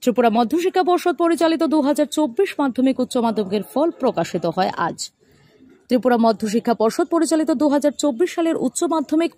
ত্রিপুরা মধ্যশিক্ষা পর্ষদ পরিচালিত 2024 মাধ্যমিক উচ্চ মাধ্যমিকের ফল প্রকাশিত হয় আজ। ত্রিপুরা মধ্যশিক্ষা পর্ষদ পরিচালিত 2024 সালের উচ্চ মাধ্যমিক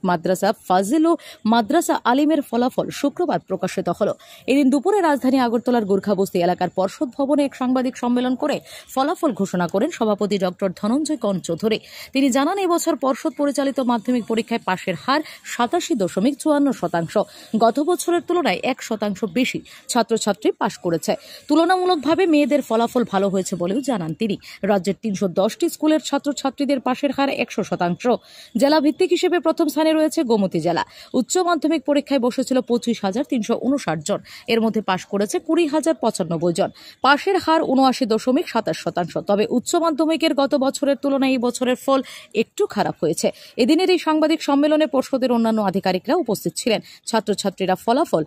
মাদ্রাসা ফাজিল ও মাদ্রাসা আলিমের ফলাফল শুক্রবার প্রকাশিত হল। এদিন দুপুরে রাজধানী আগরতলার গোর্খাবস্তি এলাকার পর্ষদ ভবনে এক সাংবাদিক সম্মেলন করে ফলাফল ঘোষণা করেন সভাপতি ডক্টর ধনঞ্জয় কন চৌধুরী। তিনি জানান, এবছর পর্ষদ পরিচালিত মাধ্যমিক পরীক্ষায় পাশের হার 87.54%। গত বছরের তুলনায় 1% বেশি ছাত্রছাত্রী পাশ করেছে। তুলনামূলকভাবে মেয়েদের ফলাফল ভালো হয়েছে বলেও জানান তিনি। রাজ্যের 310টি স্কুলের ছাত্রছাত্রীদের পাশের হার 100%। জেলা ভিত্তিক হিসেবে প্রথম স্থানে রয়েছে গোমতী জেলা। উচ্চ মাধ্যমিক পরীক্ষায় বসেছিল 25,359 জন, এর মধ্যে পাশ করেছে 20,095 জন। পাশের হার 79.27%। তবে উচ্চ মাধ্যমিকের গত বছরের তুলনায় এই বছরের ফল একটু খারাপ হয়েছে। এদিনের এই সাংবাদিক সম্মেলনে পর্ষদের অন্যান্য আধিকারিকরা উপস্থিত ছিলেন। ছাত্রছাত্রীরা ফলাফল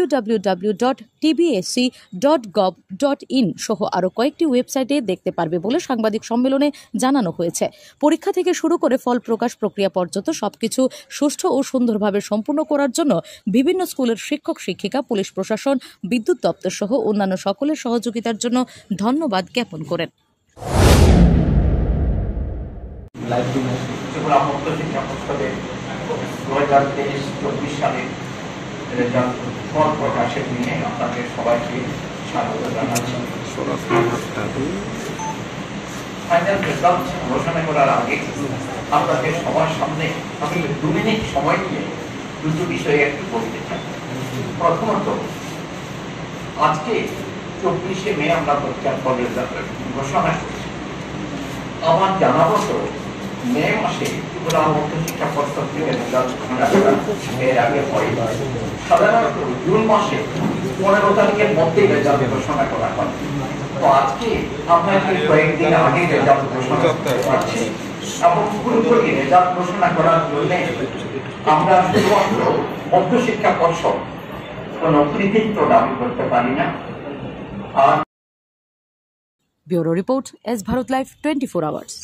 www.tbsc.gov.in সহ আরো কয়েকটি ওয়েবসাইটে দেখতে পারবে বলে সাংবাদিক সম্মেলনে জানানো হয়েছে। পরীক্ষা থেকে শুরু করে ফল প্রকাশ প্রক্রিয়া পর্যন্ত সবকিছু সুষ্ঠু ও সুন্দরভাবে সম্পূর্ণ করার জন্য বিভিন্ন স্কুলের শিক্ষক শিক্ষিকা, পুলিশ প্রশাসন, বিদ্যুৎ দপ্তর সহ অন্যান্য সকলের সহযোগিতার জন্য ধন্যবাদ জ্ঞাপন করেন। ফল প্রকাশের নিয়ে আপনাদের সবাইকে স্বাগত জানাচ্ছি। ফাইনাল রেজাল্ট ঘোষণা করার আগে আপনাদের সবার সামনে আমি 2 মিনিট সময় নিয়ে দুটো বিষয়ে একটু বলতে চাই। প্রথমত, আজকে 24শে মে আমরা পরীক্ষার ফল রেজাল্ট ঘোষণা করছি। আমার জানা মতো মে মাসে ত্রিপুরা মধ্যশিক্ষা পর্ষদ থেকে রেজাল্ট ঘোষণা করা এর আগে হয়। সাধারণত জুন মাসে 15 তারিখের মধ্যেই রেজাল্ট ঘোষণা করা হয়। তো আজকে আমরা কয়েকদিন আগে রেজাল্ট ঘোষণা করতে পারছি এবং পুরোপুরি রেজাল্ট ঘোষণা করার জন্য আমরা শুধুমাত্র মধ্যশিক্ষা পর্ষদ কোন কৃতিত্ব দাবি করতে পারি না। Bureau report, S Bharat live 24 hours.